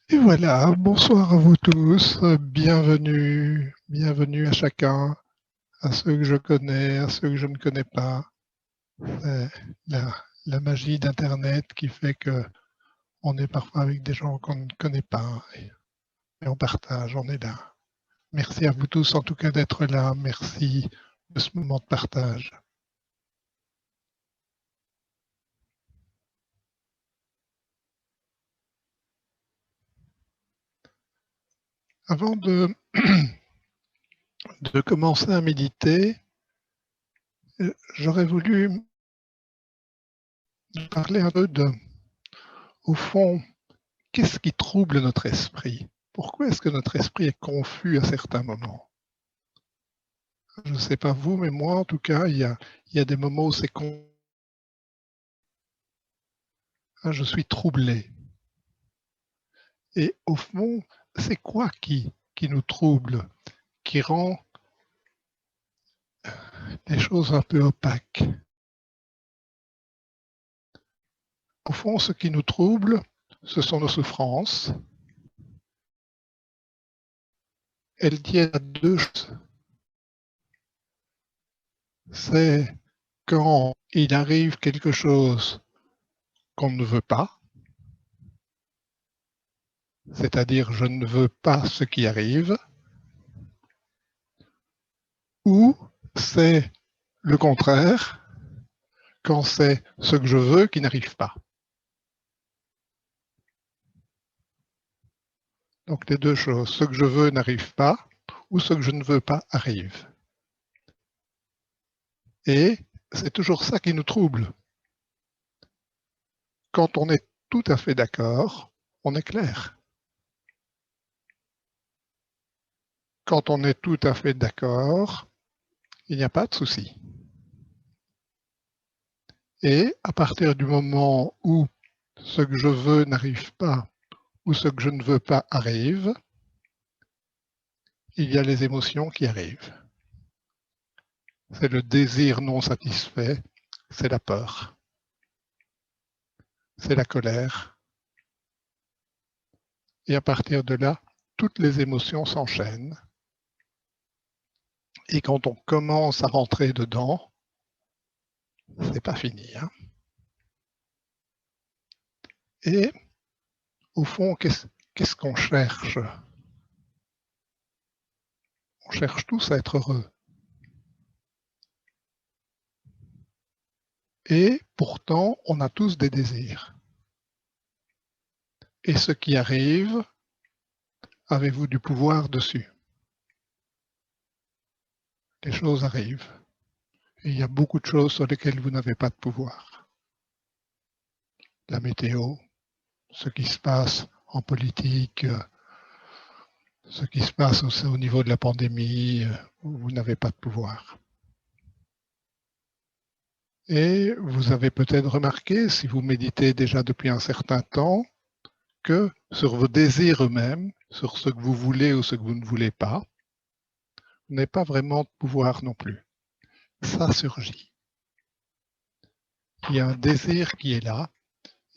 Et voilà, bonsoir à vous tous, bienvenue à chacun, à ceux que je connais, à ceux que je ne connais pas. C'est la magie d'Internet qui fait que on est parfois avec des gens qu'on ne connaît pas et on partage, on est là. Merci à vous tous en tout cas d'être là, merci de ce moment de partage. Avant de, de commencer à méditer, j'aurais voulu parler un peu au fond, qu'est-ce qui trouble notre esprit? Pourquoi est-ce que notre esprit est confus à certains moments? Je ne sais pas vous, mais moi, en tout cas, il y a des moments où c'est je suis troublé. Et au fond, c'est quoi qui nous trouble, qui rend les choses un peu opaques? Au fond, ce qui nous trouble, ce sont nos souffrances. Elles tiennent à deux choses. C'est quand il arrive quelque chose qu'on ne veut pas, c'est-à-dire je ne veux pas ce qui arrive, ou c'est le contraire, quand c'est ce que je veux qui n'arrive pas. Donc les deux choses, ce que je veux n'arrive pas, ou ce que je ne veux pas arrive. Et c'est toujours ça qui nous trouble. Quand on est tout à fait d'accord, on est clair. Quand on est tout à fait d'accord, il n'y a pas de souci. Et à partir du moment où ce que je veux n'arrive pas, ou ce que je ne veux pas arrive, il y a les émotions qui arrivent. C'est le désir non satisfait, c'est la peur, c'est la colère. Et à partir de là, toutes les émotions s'enchaînent. Et quand on commence à rentrer dedans, c'est pas fini. Hein. Et au fond, qu'est-ce qu'on cherche? On cherche tous à être heureux. Et pourtant, on a tous des désirs. Et ce qui arrive, avez-vous du pouvoir dessus? Les choses arrivent. Et il y a beaucoup de choses sur lesquelles vous n'avez pas de pouvoir. La météo, ce qui se passe en politique, ce qui se passe au niveau de la pandémie, vous n'avez pas de pouvoir. Et vous avez peut-être remarqué, si vous méditez déjà depuis un certain temps, que sur vos désirs eux-mêmes, sur ce que vous voulez ou ce que vous ne voulez pas, vous n'avez pas vraiment de pouvoir non plus. Ça surgit. Il y a un désir qui est là,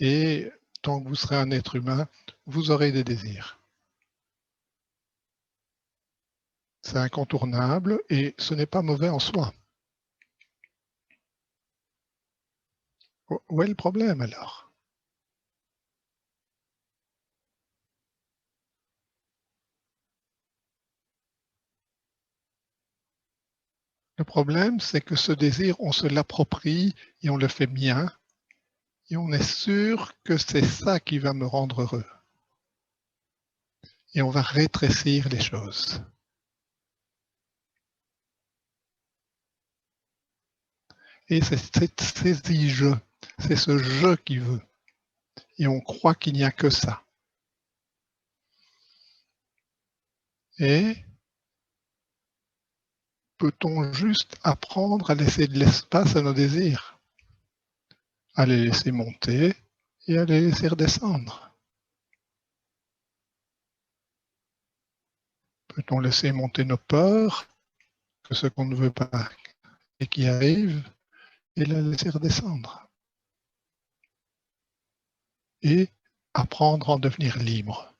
et tant que vous serez un être humain, vous aurez des désirs. C'est incontournable et ce n'est pas mauvais en soi. Où est le problème alors? Le problème, c'est que ce désir, on se l'approprie et on le fait mien, et on est sûr que c'est ça qui va me rendre heureux. Et on va rétrécir les choses. Et c'est cette saisie-je, c'est ce je qui veut. Et on croit qu'il n'y a que ça. Et peut-on juste apprendre à laisser de l'espace à nos désirs, à les laisser monter et à les laisser redescendre? Peut-on laisser monter nos peurs, que ce qu'on ne veut pas et qui arrive, et la laisser redescendre? Et apprendre à en devenir libre.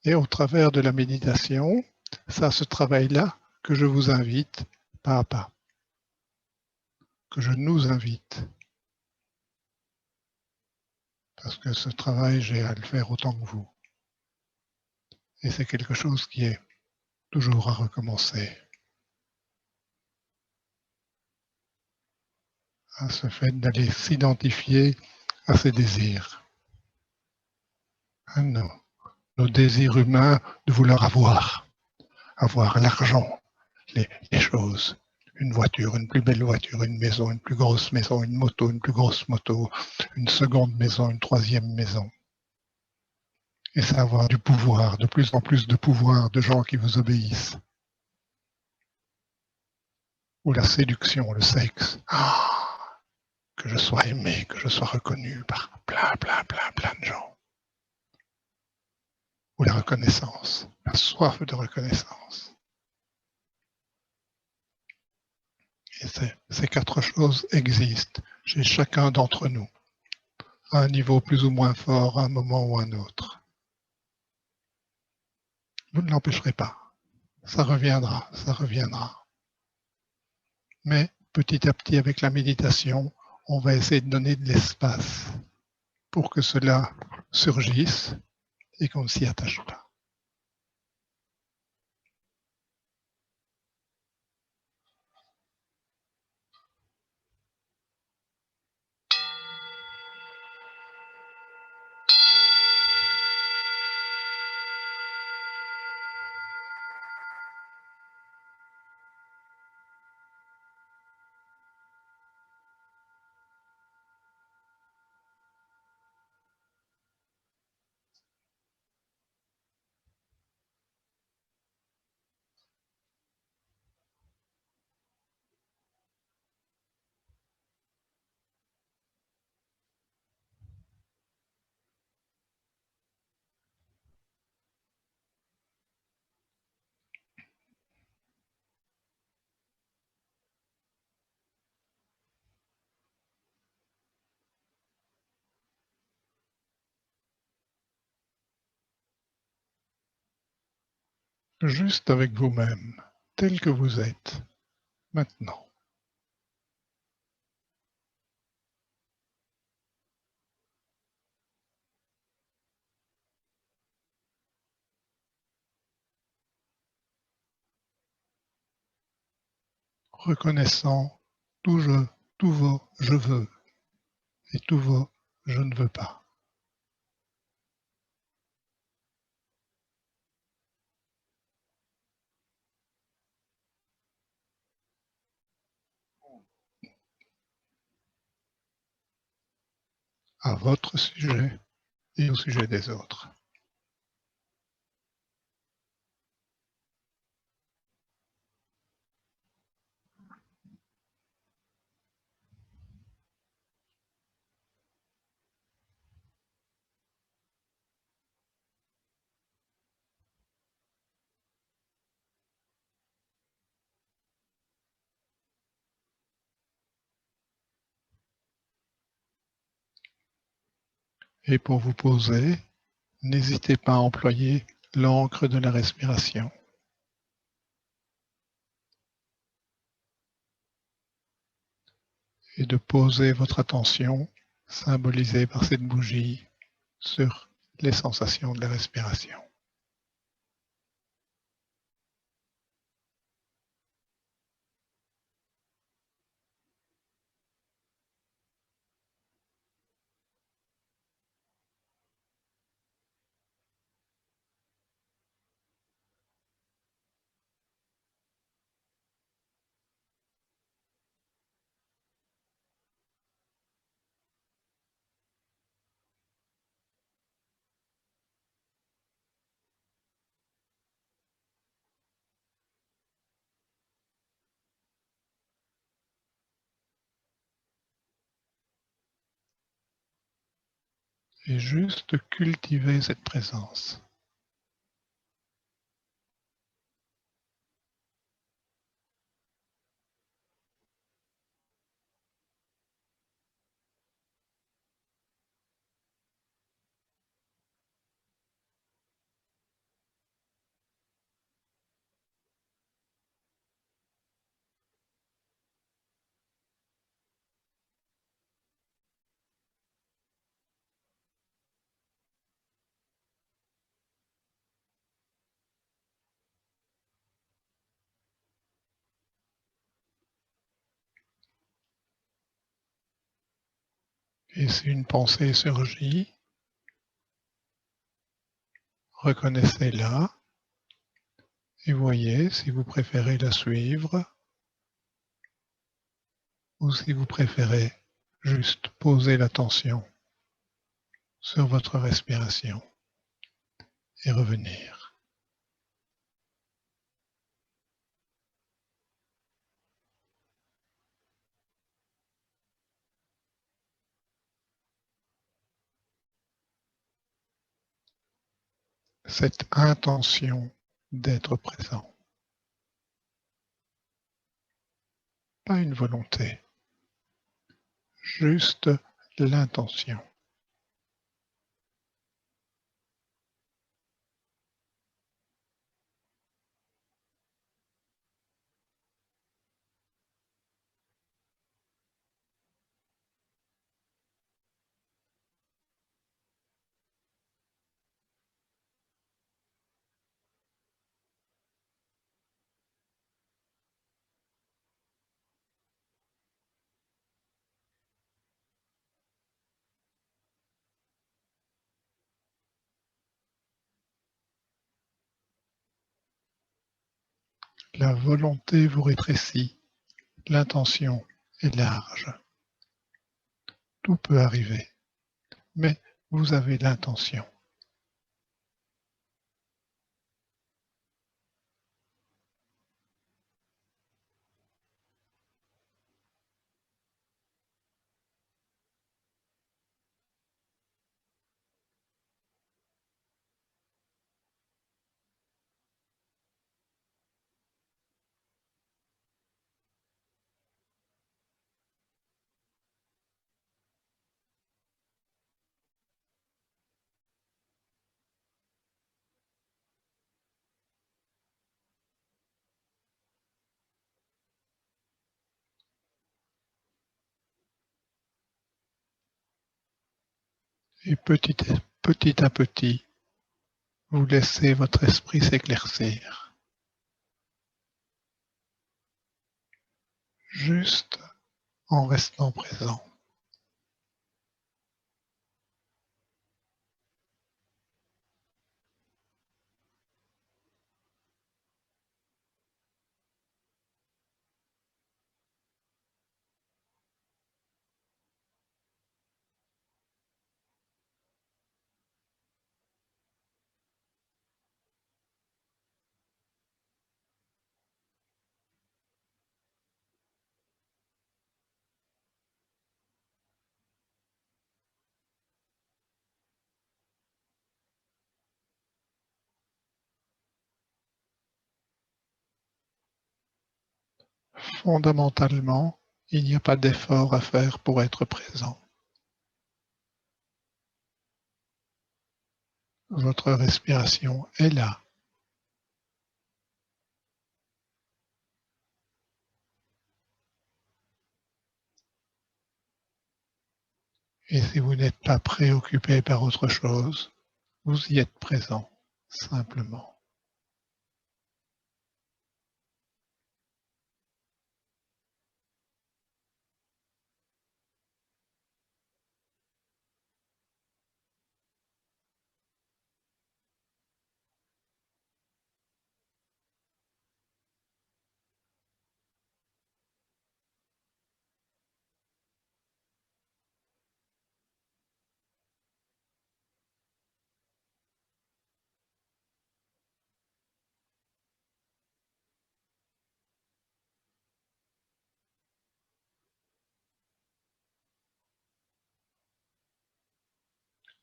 Et au travers de la méditation, c'est à ce travail-là que je vous invite pas à pas, que je nous invite. Parce que ce travail, j'ai à le faire autant que vous. Et c'est quelque chose qui est toujours à recommencer. À ce fait d'aller s'identifier à ses désirs. Nos désirs humains de vouloir avoir l'argent, les choses, une voiture, une plus belle voiture, une maison, une plus grosse maison, une moto, une plus grosse moto, une seconde maison, une troisième maison. Et c'est avoir du pouvoir, de plus en plus de pouvoir, de gens qui vous obéissent. Ou la séduction, le sexe. Que je sois aimé, que je sois reconnu par plein de gens. Ou la reconnaissance, la soif de reconnaissance. Et ces quatre choses existent chez chacun d'entre nous, à un niveau plus ou moins fort, à un moment ou à un autre. Vous ne l'empêcherez pas. Ça reviendra, ça reviendra. Mais petit à petit, avec la méditation, on va essayer de donner de l'espace pour que cela surgisse et qu'on ne s'y attache pas. Juste avec vous-même, tel que vous êtes, maintenant. Reconnaissant tous vos je veux et tous vos je ne veux pas. À votre sujet et au sujet des autres. Et pour vous poser, n'hésitez pas à employer l'encre de la respiration. Et de poser votre attention, symbolisée par cette bougie, sur les sensations de la respiration. Et juste cultiver cette présence. Et si une pensée surgit, reconnaissez-la et voyez si vous préférez la suivre ou si vous préférez juste poser l'attention sur votre respiration et revenir. Cette intention d'être présent, pas une volonté, juste l'intention. La volonté vous rétrécit, l'intention est large. Tout peut arriver, mais vous avez l'intention. Et petit à petit, vous laissez votre esprit s'éclaircir, juste en restant présent. Fondamentalement, il n'y a pas d'effort à faire pour être présent. Votre respiration est là. Et si vous n'êtes pas préoccupé par autre chose, vous y êtes présent, simplement.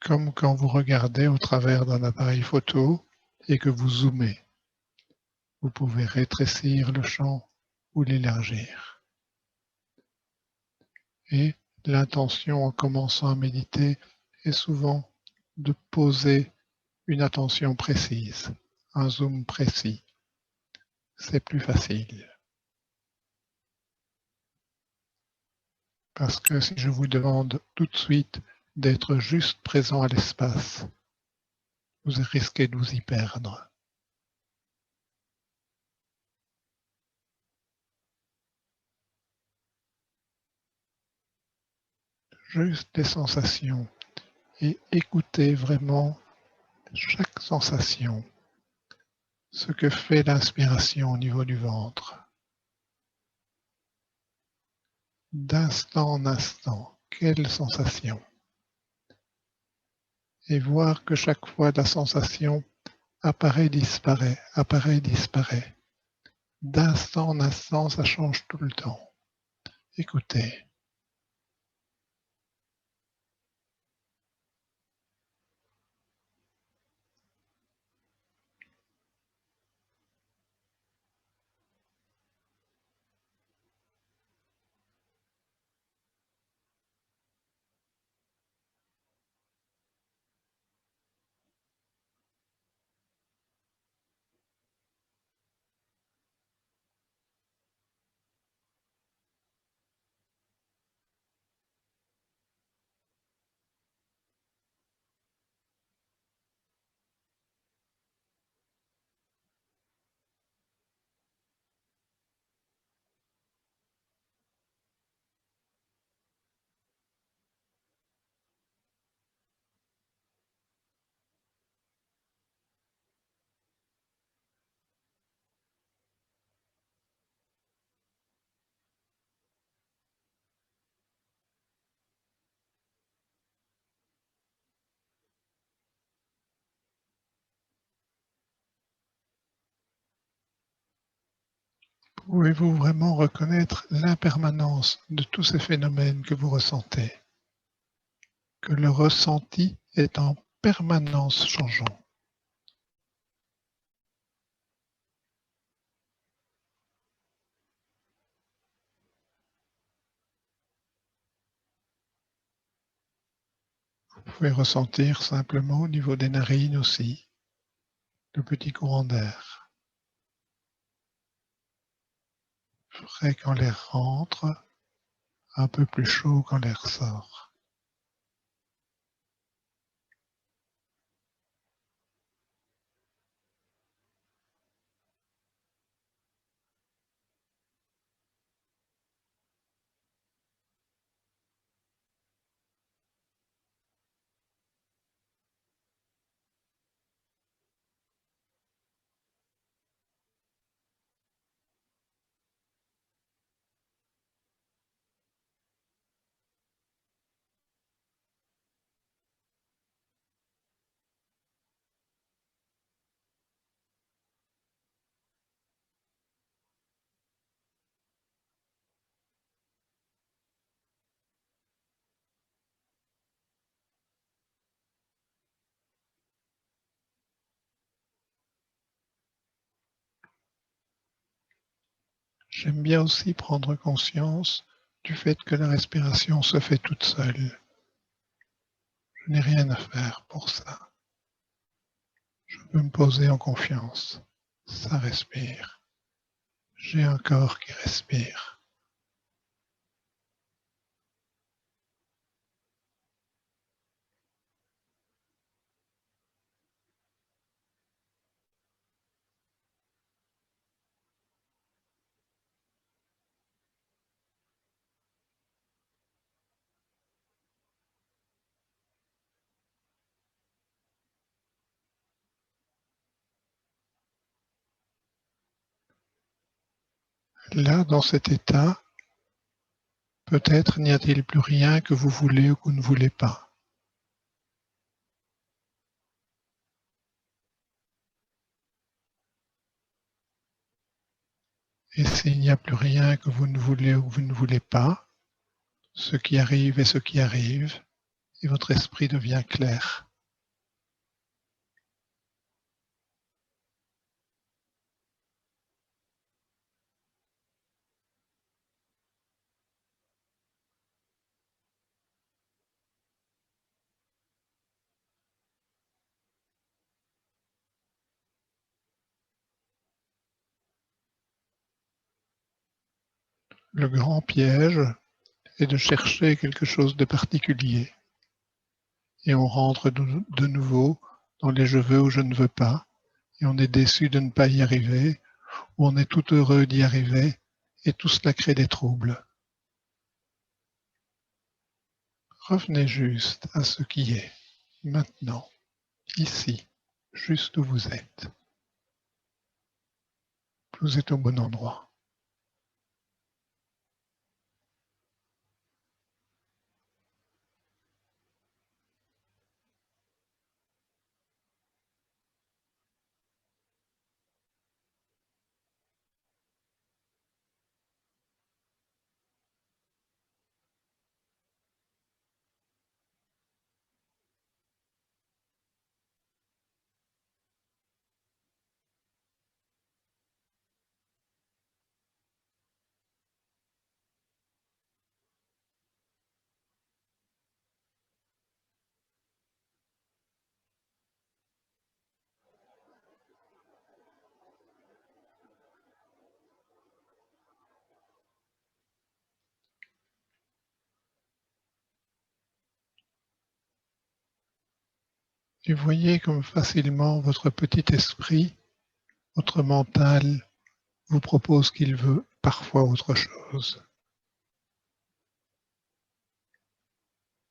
Comme quand vous regardez au travers d'un appareil photo et que vous zoomez. Vous pouvez rétrécir le champ ou l'élargir. Et l'intention en commençant à méditer est souvent de poser une attention précise, un zoom précis. C'est plus facile. Parce que si je vous demande tout de suite d'être juste présent à l'espace, vous risquez de vous y perdre. juste des sensations et écoutez vraiment chaque sensation, ce que fait l'inspiration au niveau du ventre. D'instant en instant, quelle sensation? Et voir que chaque fois la sensation apparaît, disparaît, apparaît, disparaît. D'instant en instant, ça change tout le temps. Écoutez. Pouvez-vous vraiment reconnaître l'impermanence de tous ces phénomènes que vous ressentez? Que le ressenti est en permanence changeant. Vous pouvez ressentir simplement au niveau des narines aussi, le petit courant d'air. Frais quand l'air rentre, un peu plus chaud quand l'air sort. J'aime bien aussi prendre conscience du fait que la respiration se fait toute seule. Je n'ai rien à faire pour ça. Je peux me poser en confiance. Ça respire. J'ai un corps qui respire. Là, dans cet état, peut-être n'y a-t-il plus rien que vous voulez ou que vous ne voulez pas. Et s'il n'y a plus rien que vous ne voulez ou que vous ne voulez pas, ce qui arrive est ce qui arrive, et votre esprit devient clair. Le grand piège est de chercher quelque chose de particulier. Et on rentre de nouveau dans les je veux ou je ne veux pas, et on est déçu de ne pas y arriver, ou on est tout heureux d'y arriver, et tout cela crée des troubles. Revenez juste à ce qui est, maintenant, ici, juste où vous êtes. Vous êtes au bon endroit. Et voyez comme facilement votre petit esprit, votre mental, vous propose qu'il veut parfois autre chose.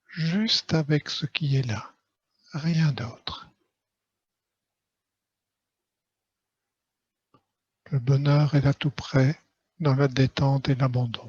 Juste avec ce qui est là, rien d'autre. Le bonheur est là tout près, dans la détente et l'abandon.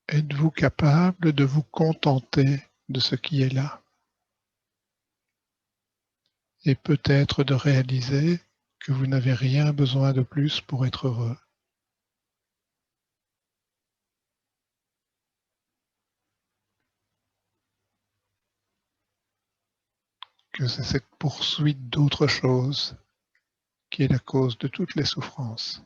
Êtes-vous capable de vous contenter de ce qui est là? Et peut-être de réaliser que vous n'avez rien besoin de plus pour être heureux. Que c'est cette poursuite d'autre chose qui est la cause de toutes les souffrances.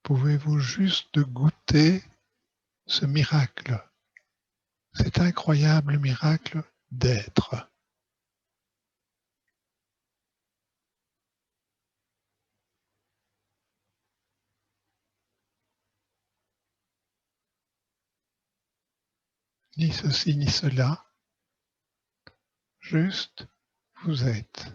Pouvez-vous juste goûter ce miracle, cet incroyable miracle d'être? Ni ceci ni cela, juste vous êtes.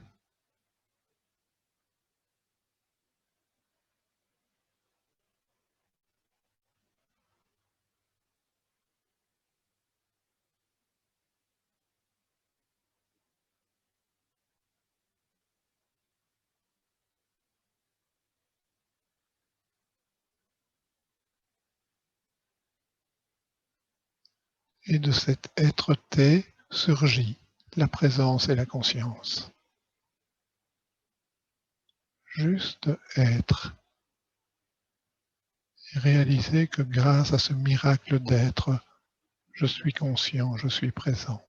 Et de cette être-té surgit la présence et la conscience. Juste être et réaliser que grâce à ce miracle d'être, je suis conscient, je suis présent.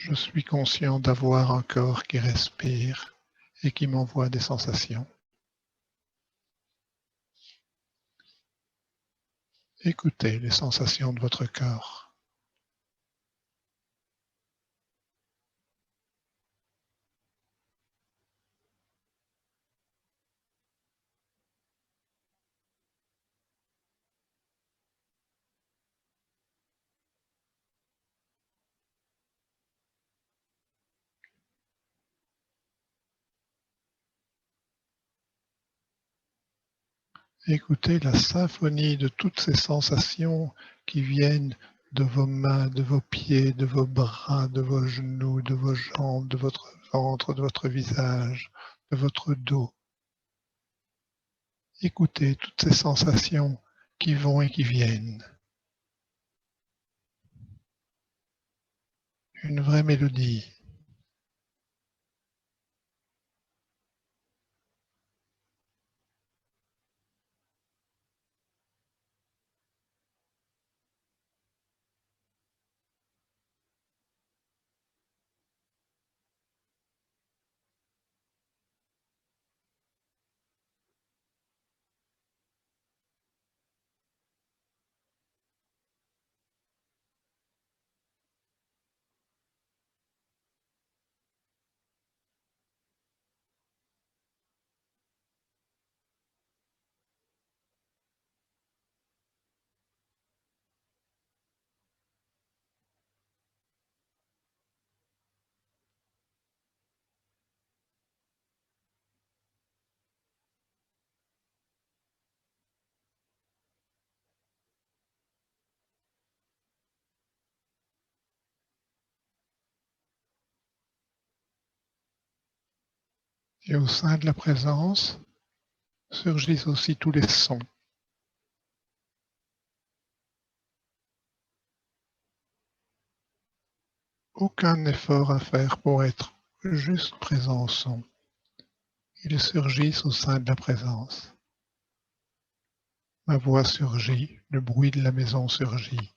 Je suis conscient d'avoir un corps qui respire et qui m'envoie des sensations. Écoutez les sensations de votre corps. Écoutez la symphonie de toutes ces sensations qui viennent de vos mains, de vos pieds, de vos bras, de vos genoux, de vos jambes, de votre ventre, de votre visage, de votre dos. Écoutez toutes ces sensations qui vont et qui viennent. Une vraie mélodie. Et au sein de la présence surgissent aussi tous les sons. Aucun effort à faire pour être juste présent au son. Ils surgissent au sein de la présence. Ma voix surgit, le bruit de la maison surgit.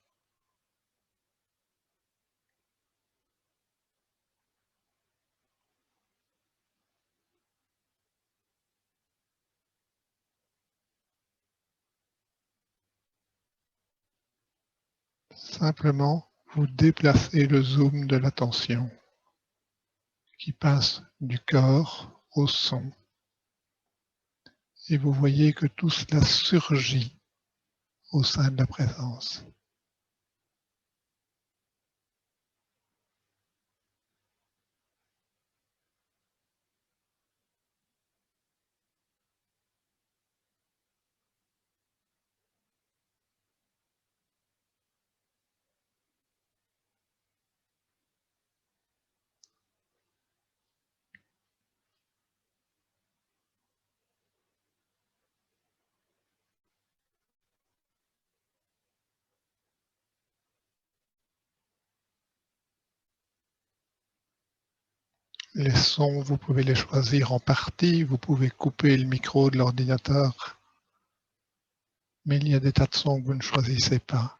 Simplement, vous déplacez le zoom de l'attention qui passe du corps au son. Et vous voyez que tout cela surgit au sein de la présence. Les sons, vous pouvez les choisir en partie, vous pouvez couper le micro de l'ordinateur, mais il y a des tas de sons que vous ne choisissez pas.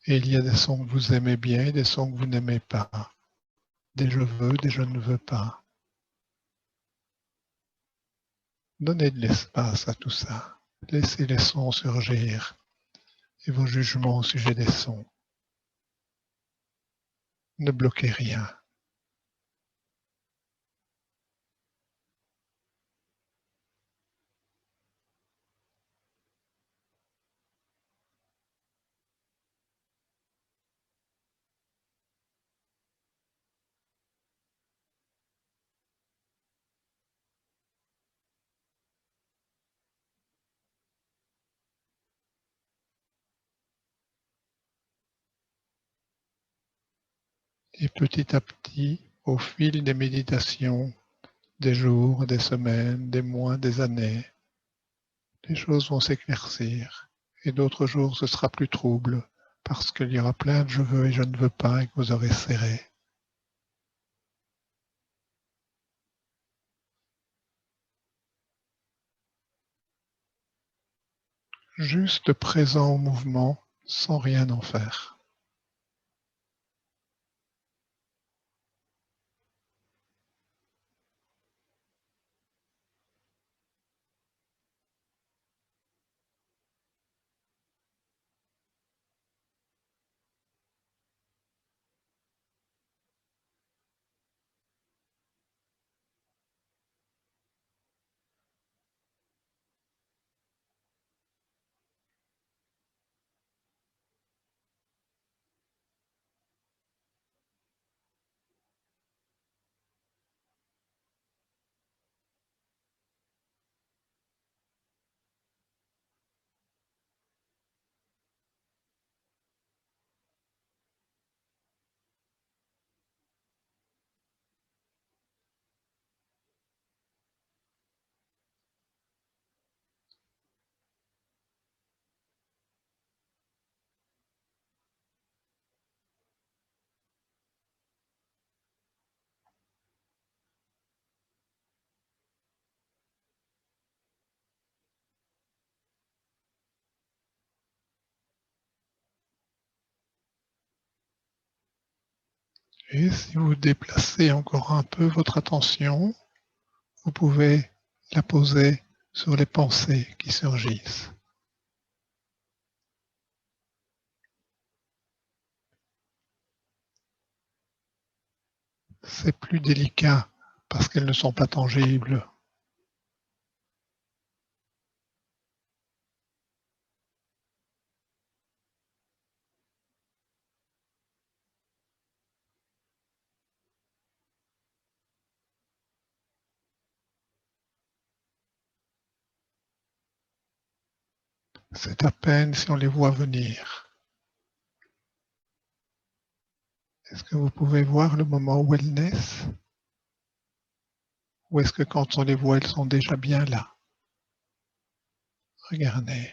Et il y a des sons que vous aimez bien et des sons que vous n'aimez pas. Des je veux, des je ne veux pas. Donnez de l'espace à tout ça. Laissez les sons surgir et vos jugements au sujet des sons. Ne bloquez rien. Et petit à petit, au fil des méditations, des jours, des semaines, des mois, des années, les choses vont s'éclaircir. Et d'autres jours, ce sera plus trouble, parce qu'il y aura plein de je veux et je ne veux pas et que vous aurez serré. Juste présent au mouvement sans rien en faire. Et si vous déplacez encore un peu votre attention, vous pouvez la poser sur les pensées qui surgissent. C'est plus délicat parce qu'elles ne sont pas tangibles. C'est à peine si on les voit venir. Est-ce que vous pouvez voir le moment où elles naissent? Ou est-ce que quand on les voit, elles sont déjà bien là? Regardez.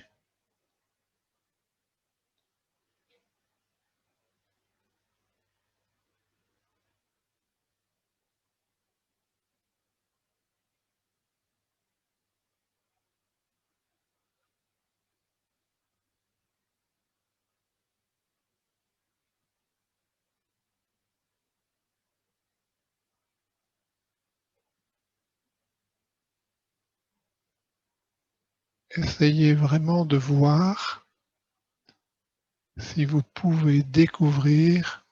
Essayez vraiment de voir si vous pouvez découvrir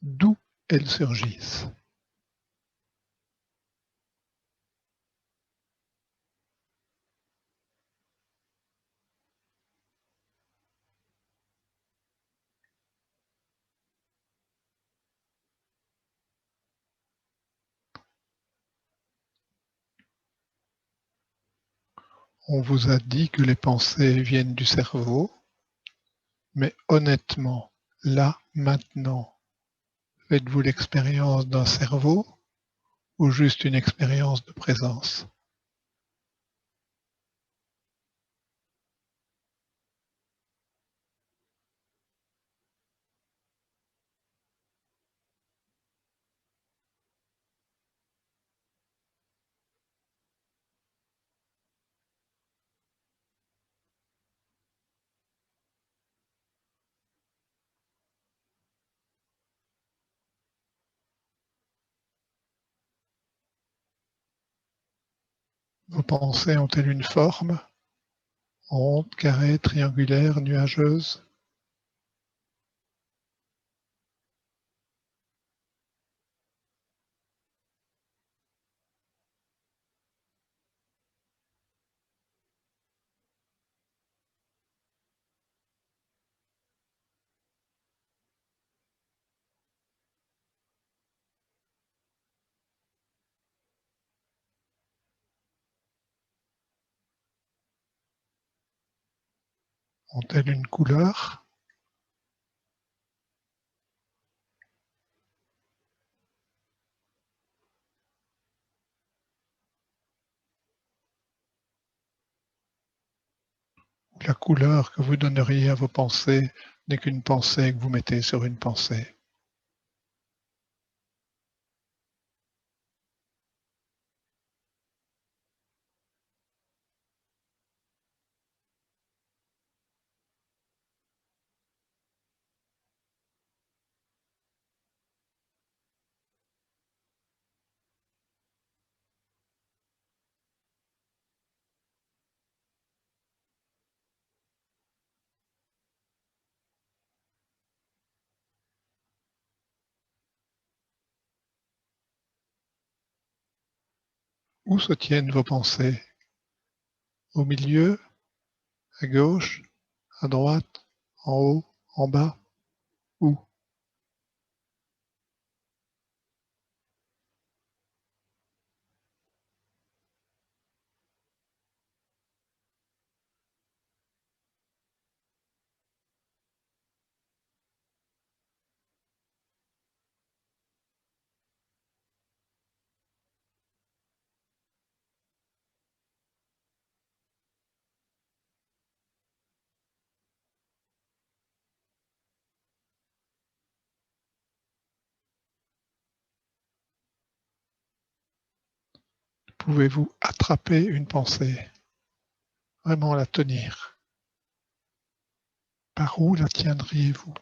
d'où elles surgissent. On vous a dit que les pensées viennent du cerveau, mais honnêtement, là, maintenant, faites-vous l'expérience d'un cerveau ou juste une expérience de présence? Vos pensées ont-elles une forme? Ronde, carrée, triangulaire, nuageuse? Ont-elles une couleur? La couleur que vous donneriez à vos pensées n'est qu'une pensée que vous mettez sur une pensée. Où se tiennent vos pensées? Au milieu? À gauche? À droite? En haut? En bas? Où? Pouvez-vous attraper une pensée? Vraiment la tenir? Par où la tiendriez-vous?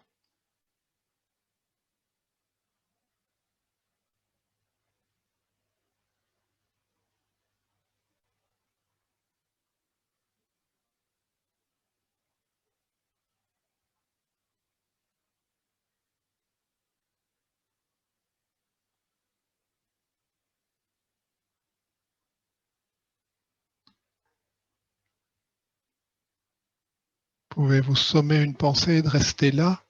Pouvez-vous sommer une pensée et de rester là?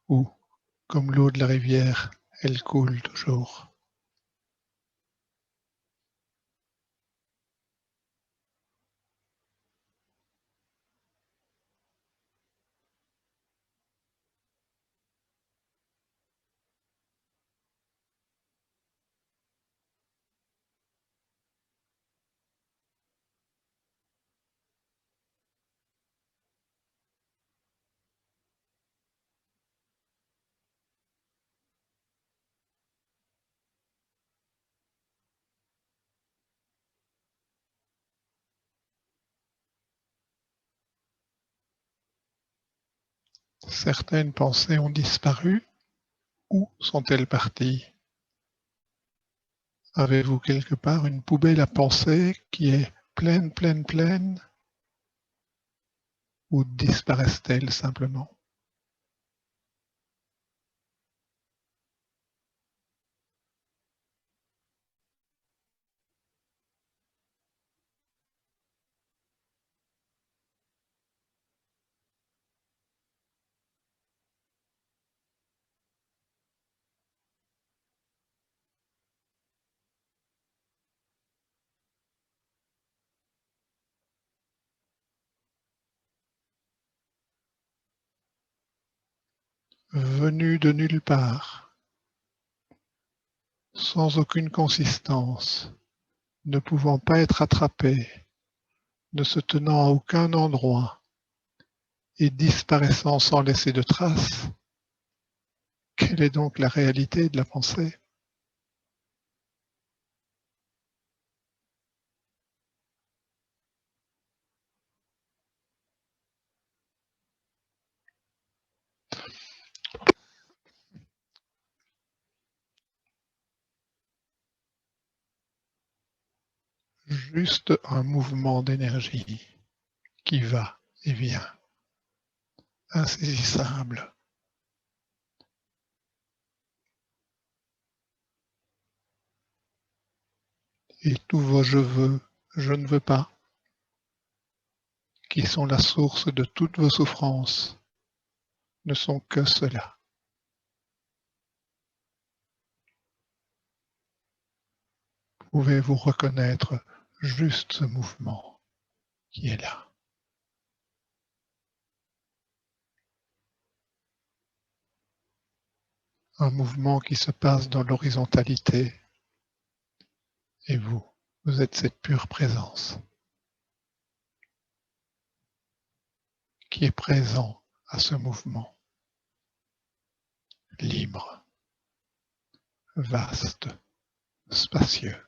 Ou, comme l'eau de la rivière, elle coule toujours? Certaines pensées ont disparu. Où sont-elles parties? Avez-vous quelque part une poubelle à pensées qui est pleine, pleine, pleine? Ou disparaissent-elles simplement? Venues de nulle part, sans aucune consistance, ne pouvant pas être attrapées, ne se tenant à aucun endroit et disparaissant sans laisser de traces, quelle est donc la réalité de la pensée? Juste un mouvement d'énergie qui va et vient, insaisissable. Et tous vos je veux, je ne veux pas, qui sont la source de toutes vos souffrances, ne sont que cela. Pouvez-vous reconnaître juste ce mouvement qui est là? Un mouvement qui se passe dans l'horizontalité, et vous, vous êtes cette pure présence qui est présent à ce mouvement, libre, vaste, spacieux.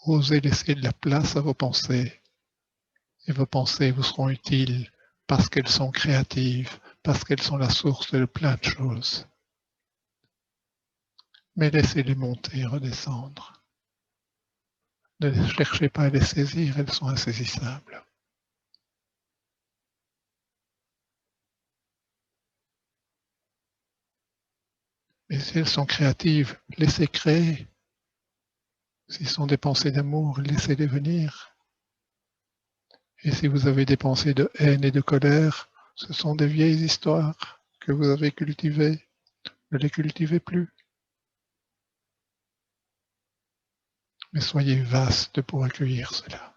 Osez laisser de la place à vos pensées, et vos pensées vous seront utiles parce qu'elles sont créatives, parce qu'elles sont la source de plein de choses. mais laissez-les monter et redescendre. Ne cherchez pas à les saisir, elles sont insaisissables. Mais si elles sont créatives, laissez créer. S'ils sont des pensées d'amour, laissez-les venir. Et si vous avez des pensées de haine et de colère, ce sont des vieilles histoires que vous avez cultivées. Ne les cultivez plus. Mais soyez vaste pour accueillir cela.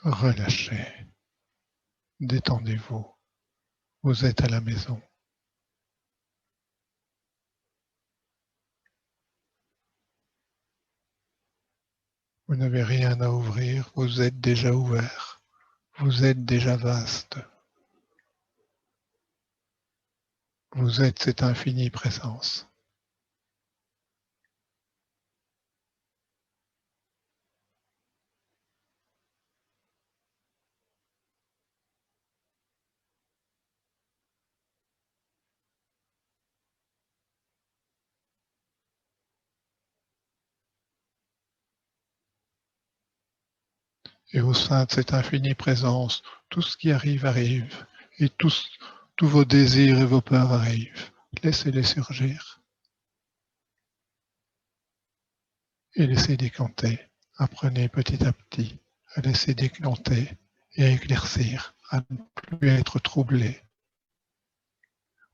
Relâchez. Détendez-vous. Vous êtes à la maison. Vous n'avez rien à ouvrir, vous êtes déjà ouvert. Vous êtes déjà vaste. Vous êtes cette infinie présence. Et au sein de cette infinie présence, tout ce qui arrive arrive. Et tous vos désirs et vos peurs arrivent. Laissez-les surgir. Et laissez décanter. Apprenez petit à petit à laisser décanter et à éclaircir, à ne plus être troublé,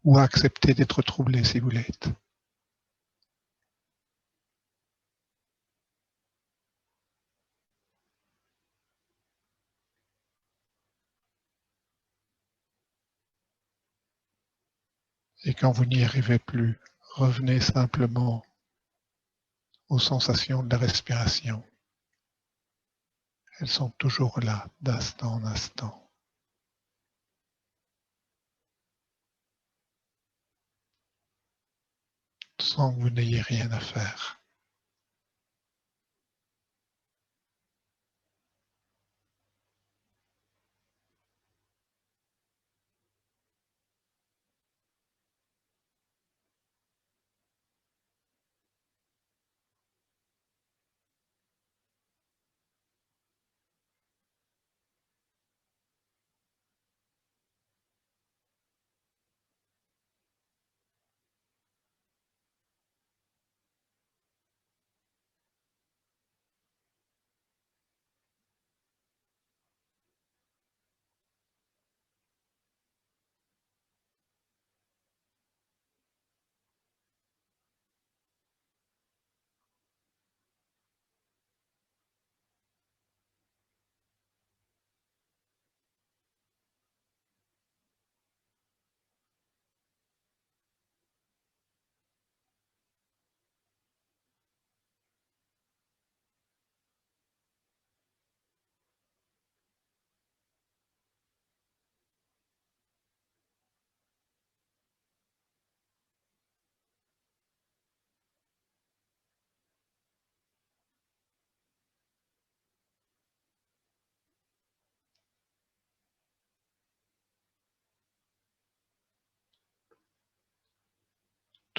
ou à accepter d'être troublé si vous l'êtes. Et quand vous n'y arrivez plus, revenez simplement aux sensations de la respiration. Elles sont toujours là, d'instant en instant. Sans que vous n'ayez rien à faire.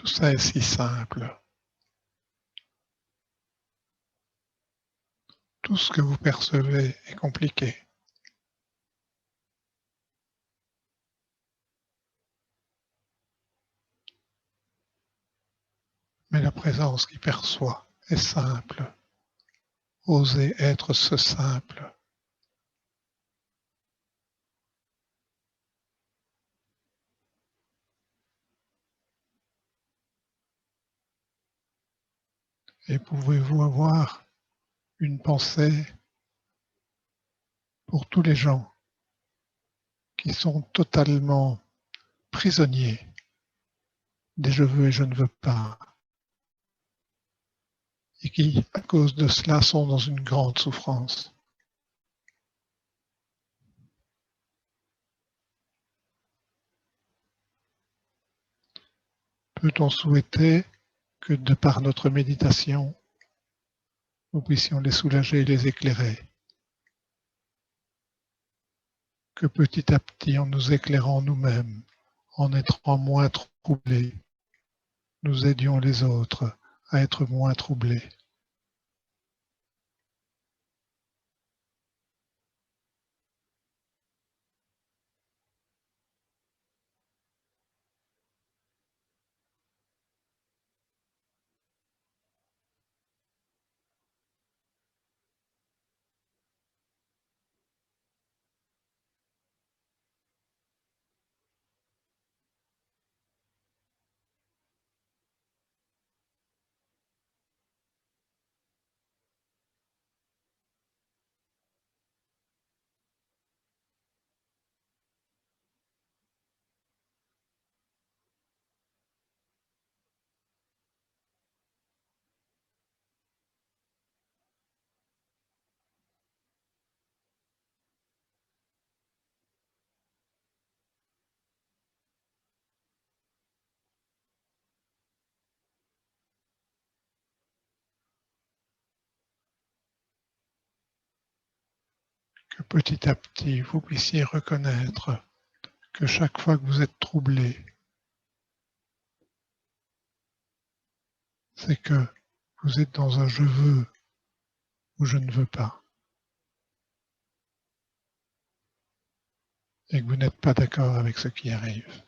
Tout ça est si simple. Tout ce que vous percevez est compliqué. Mais la présence qui perçoit est simple. Osez être ce simple. Et pouvez-vous avoir une pensée pour tous les gens qui sont totalement prisonniers des je veux et je ne veux pas, et qui, à cause de cela, sont dans une grande souffrance. Peut-on souhaiter que de par notre méditation, nous puissions les soulager et les éclairer? Que petit à petit, en nous éclairant nous-mêmes, en étant moins troublés, nous aidions les autres à être moins troublés. Que petit à petit, vous puissiez reconnaître que chaque fois que vous êtes troublé, c'est que vous êtes dans un je veux ou je ne veux pas, et que vous n'êtes pas d'accord avec ce qui arrive.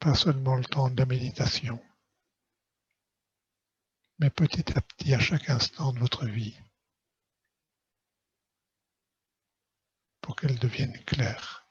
Pas seulement le temps de la méditation, mais petit à petit à chaque instant de votre vie, pour qu'elle devienne claire.